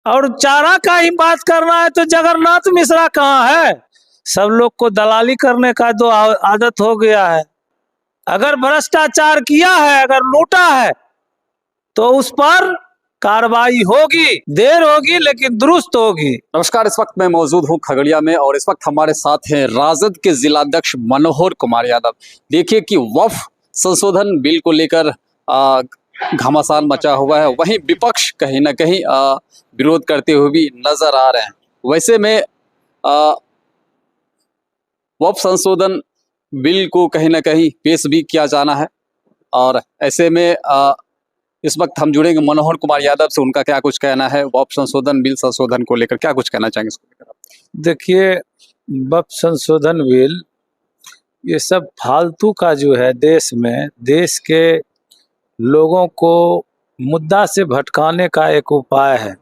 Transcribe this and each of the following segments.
और चारा का ही बात करना है तो जगन्नाथ मिश्रा कहाँ है? सब लोग को दलाली करने का तो आदत हो गया है। अगर भ्रष्टाचार किया है, अगर लूटा है, तो उस पर कार्रवाई होगी, देर होगी लेकिन दुरुस्त होगी। नमस्कार, इस वक्त मैं मौजूद हूं खगड़िया में और इस वक्त हमारे साथ हैं राजद के जिलाध्यक्ष मनोहर कुमार यादव। देखिए कि वक्फ संशोधन बिल को लेकर घमासान मचा हुआ है, वहीं विपक्ष कहीं ना कहीं विरोध करते हुए भी नजर आ रहे हैं। वैसे में वक्फ संशोधन बिल को कहीं ना कहीं पेश भी किया जाना है और ऐसे में इस वक्त हम जुड़ेंगे मनोहर कुमार यादव से, उनका क्या कुछ कहना है वक्फ संशोधन बिल संशोधन को लेकर, क्या कुछ कहना चाहेंगे इसको लेकर? देखिए, वक्फ संशोधन बिल ये सब फालतू का जो है देश के लोगों को मुद्दा से भटकाने का एक उपाय है।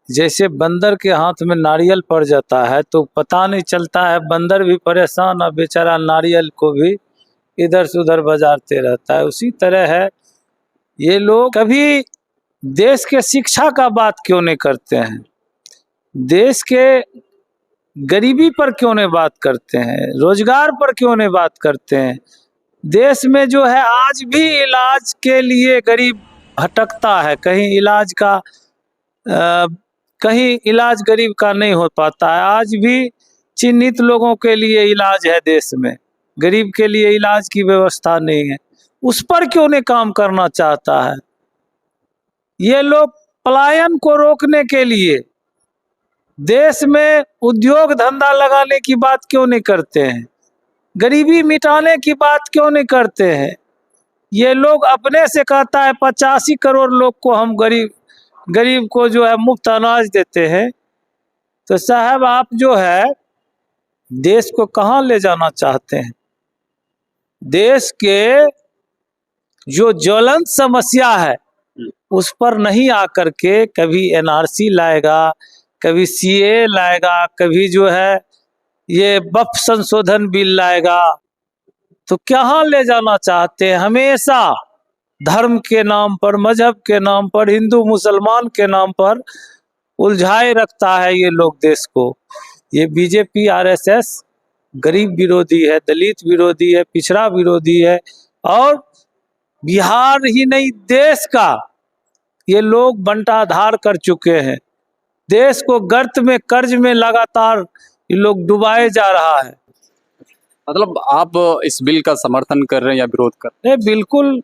जैसे बंदर के हाथ में नारियल पड़ जाता है तो पता नहीं चलता है, बंदर भी परेशान और बेचारा नारियल को भी इधर से उधर बजाते रहता है। उसी तरह है, ये लोग कभी देश के शिक्षा का बात क्यों नहीं करते हैं, देश के गरीबी पर क्यों नहीं बात करते हैं, रोजगार पर क्यों नहीं बात करते हैं। देश में जो है आज भी इलाज के लिए गरीब भटकता है, कहीं इलाज गरीब का नहीं हो पाता है। आज भी चिन्हित लोगों के लिए इलाज है देश में, गरीब के लिए इलाज की व्यवस्था नहीं है। उस पर क्यों नहीं काम करना चाहता है। ये लोग पलायन को रोकने के लिए देश में उद्योग धंधा लगाने की बात क्यों नहीं करते हैं, गरीबी मिटाने की बात क्यों नहीं करते हैं। ये लोग अपने से कहता है 85 करोड़ लोग को हम गरीब को जो है मुफ्त अनाज देते हैं। तो साहब, आप जो है देश को कहाँ ले जाना चाहते हैं? देश के जो ज्वलंत समस्या है उस पर नहीं आकर के कभी एनआरसी लाएगा, कभी सीए लाएगा, कभी जो है ये वक्फ संशोधन बिल लाएगा। तो कहाँ ले जाना चाहते हैं? हमेशा धर्म के नाम पर, मजहब के नाम पर, हिंदू मुसलमान के नाम पर उलझाए रखता है ये लोग देश को। ये बीजेपी आरएसएस गरीब विरोधी है, दलित विरोधी है, पिछड़ा विरोधी है और बिहार ही नहीं देश का ये लोग बंटाधार कर चुके हैं। देश को गर्त में, कर्ज में लगातार ये लोग डुबाए जा रहा है। मतलब आप इस बिल का समर्थन कर रहे हैं या विरोध कर रहे हैं? बिल्कुल,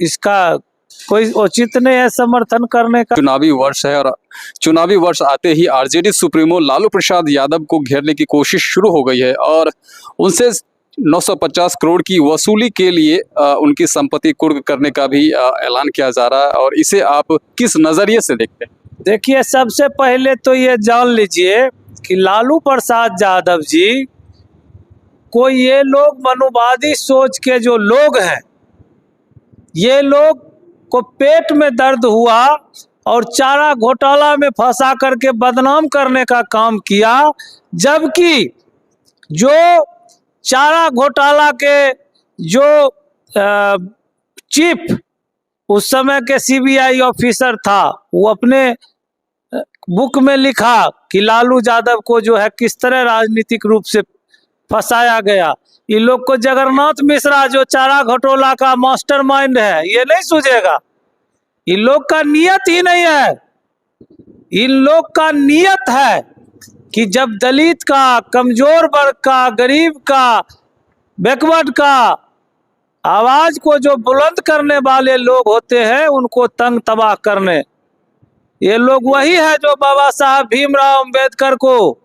इसका कोई औचित नहीं है समर्थन करने का। चुनावी वर्ष है और चुनावी वर्ष आते ही आरजेडी सुप्रीमो लालू प्रसाद यादव को घेरने की कोशिश शुरू हो गई है और उनसे 950 करोड़ की वसूली के लिए उनकी संपत्ति कुर्क करने का भी ऐलान किया जा रहा है और इसे आप किस नजरिए से देखते हैं? देखिए, सबसे पहले तो ये जान लीजिए कि लालू प्रसाद यादव जी को ये लोग मनुवादी सोच के जो लोग हैं, ये लोग को पेट में दर्द हुआ और चारा घोटाला में फंसा करके बदनाम करने का काम किया। जबकि जो चारा घोटाला के जो चीफ उस समय के सीबीआई ऑफिसर था, वो अपने बुक में लिखा कि लालू यादव को जो है किस तरह राजनीतिक रूप से फंसाया गया। इन लोग को जगन्नाथ मिश्रा जो चारा घोटाला का मास्टरमाइंड है, ये नहीं सूझेगा। इन लोग का नियत ही नहीं है। इन लोग का नियत है कि जब दलित का, कमजोर वर्ग का, गरीब का, बैकवर्ड का आवाज को जो बुलंद करने वाले लोग होते हैं, उनको तंग तबाह करने। ये लोग वही है जो बाबा साहब भीमराव अंबेडकर को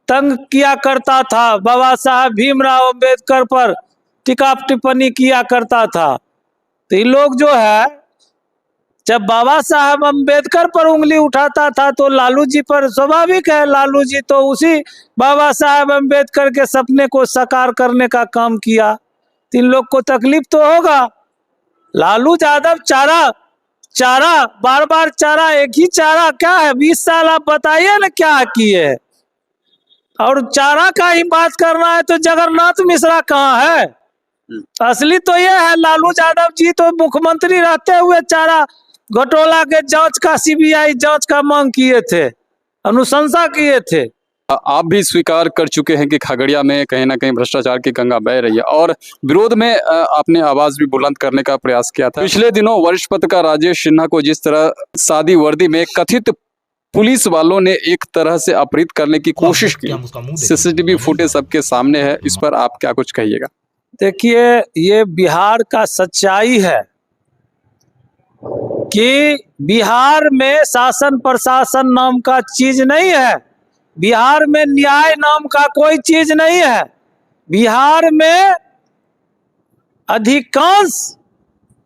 तंग किया करता था, बाबा साहब भीमराव अंबेडकर पर टीका टिप्पणी किया करता था। तो ये लोग जो है, जब बाबा साहब अंबेडकर पर उंगली उठाता था तो लालू जी पर, स्वाभाविक है, लालू जी तो उसी बाबा साहब अंबेडकर के सपने को साकार करने का काम किया। तो इन लोग को तकलीफ तो होगा। लालू यादव चारा बार बार चारा, एक ही चारा क्या है? 20 साल आप बताइए ना क्या किए। और चारा का ही बात करना है तो जगन्नाथ मिश्रा कहाँ है? असली तो ये है, लालू यादव जी तो मुख्यमंत्री रहते हुए चारा घोटाला के जांच का, सीबीआई जांच का मांग किए थे, अनुशंसा किए थे। आप भी स्वीकार कर चुके हैं कि खगड़िया में कहीं ना कहीं भ्रष्टाचार की गंगा बह रही है और विरोध में आपने आवाज भी बुलंद करने का प्रयास किया था। पिछले दिनों वरिष्ठ पत्रकार राजेश सिन्हा को जिस तरह सादी वर्दी में कथित पुलिस वालों ने एक तरह से अपहृत करने की कोशिश की, सीसीटीवी फुटेज सबके सामने है, इस पर आप क्या कुछ कहिएगा? देखिए, ये बिहार का सच्चाई है कि बिहार में शासन प्रशासन नाम का चीज नहीं है, बिहार में न्याय नाम का कोई चीज नहीं है। बिहार में अधिकांश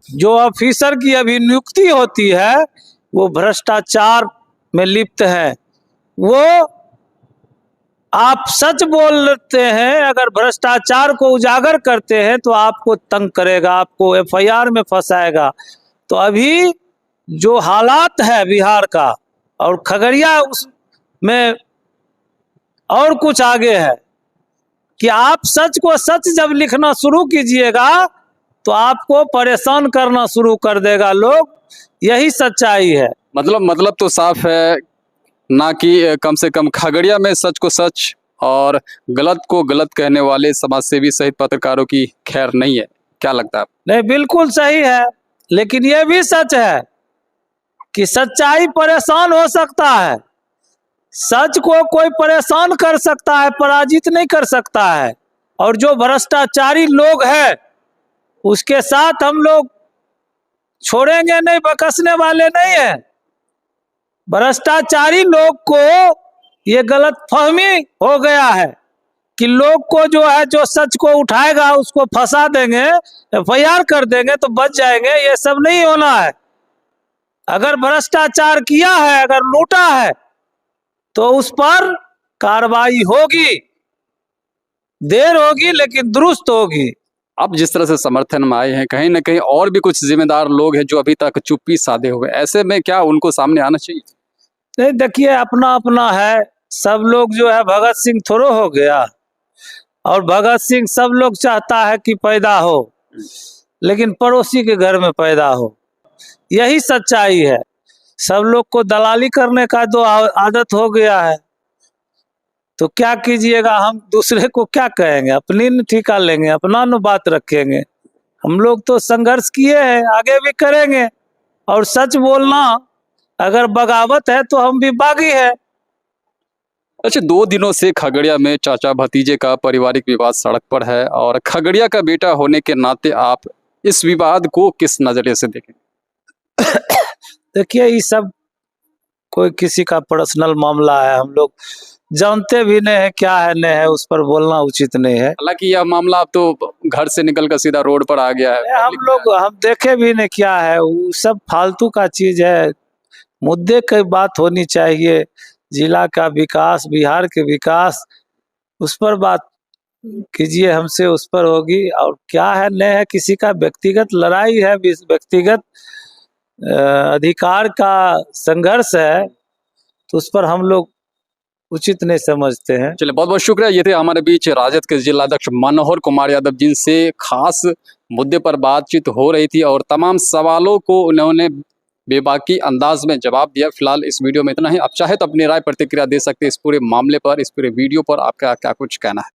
जो ऑफिसर की अभी नियुक्ति होती है वो भ्रष्टाचार में लिप्त है। वो आप सच बोलते हैं, अगर भ्रष्टाचार को उजागर करते हैं तो आपको तंग करेगा, आपको एफआईआर में फंसाएगा। तो अभी जो हालात है बिहार का और खगड़िया उसमें और कुछ आगे है कि आप सच को सच जब लिखना शुरू कीजिएगा तो आपको परेशान करना शुरू कर देगा लोग, यही सच्चाई है। मतलब तो साफ है ना कि कम से कम खगड़िया में सच को सच और गलत को गलत कहने वाले समाजसेवी सहित पत्रकारों की खैर नहीं है, क्या लगता है? नहीं, बिल्कुल सही है, लेकिन यह भी सच है कि सच्चाई परेशान हो सकता है। सच को कोई परेशान कर सकता है, पराजित नहीं कर सकता है। और जो भ्रष्टाचारी लोग हैं उसके साथ हम लोग छोड़ेंगे नहीं, बकसने वाले नहीं है। भ्रष्टाचारी लोग को ये गलतफहमी हो गया है कि लोग को जो है, जो सच को उठाएगा उसको फंसा देंगे, एफआईआर कर देंगे तो बच जाएंगे। ये सब नहीं होना है। अगर भ्रष्टाचार किया है, अगर लूटा है तो उस पर कार्रवाई होगी, देर होगी लेकिन दुरुस्त होगी। आप जिस तरह से समर्थन में आए हैं, कहीं ना कहीं और भी कुछ जिम्मेदार लोग हैं जो अभी तक चुप्पी साधे हुए, ऐसे में क्या उनको सामने आना चाहिए? नहीं, देखिए, अपना अपना है। सब लोग जो है भगत सिंह थोड़ो हो गया, और भगत सिंह सब लोग चाहता है कि पैदा हो, लेकिन पड़ोसी के घर में पैदा हो, यही सच्चाई है। सब लोग को दलाली करने का तो आदत हो गया है, तो क्या कीजिएगा, हम दूसरे को क्या कहेंगे, अपनी न ठिका लेंगे, अपना न बात रखेंगे। हम लोग तो संघर्ष किए हैं, आगे भी करेंगे। और सच बोलना अगर बगावत है तो हम भी बागी है। अच्छा, 2 दिनों से खगड़िया में चाचा भतीजे का पारिवारिक विवाद सड़क पर है और खगड़िया का बेटा होने के नाते आप इस विवाद को किस नजरिए से देखें? देखिए, ये सब कोई किसी का पर्सनल मामला है, हम लोग जानते भी नहीं है क्या है नहीं है, उस पर बोलना उचित नहीं है। हालांकि यह मामला अब तो घर से निकलकर सीधा रोड पर आ गया है। हम देखे भी नहीं क्या है, वो सब फालतू का चीज है। मुद्दे की बात होनी चाहिए, जिला का विकास, बिहार के विकास, उस पर बात कीजिए, हमसे उस पर होगी। और क्या है नहीं है, किसी का व्यक्तिगत लड़ाई है, व्यक्तिगत अधिकार का संघर्ष है, तो उस पर हम लोग उचित नहीं समझते हैं। चलिए, बहुत बहुत शुक्रिया। ये थे हमारे बीच राजद के जिलाध्यक्ष मनोहर कुमार यादव, जिनसे खास मुद्दे पर बातचीत हो रही थी और तमाम सवालों को उन्होंने बेबाकी अंदाज में जवाब दिया। फिलहाल इस वीडियो में इतना ही। आप चाहे तो अपनी राय प्रतिक्रिया दे सकते हैं इस पूरे मामले पर, इस पूरे वीडियो पर आपका क्या कुछ कहना है।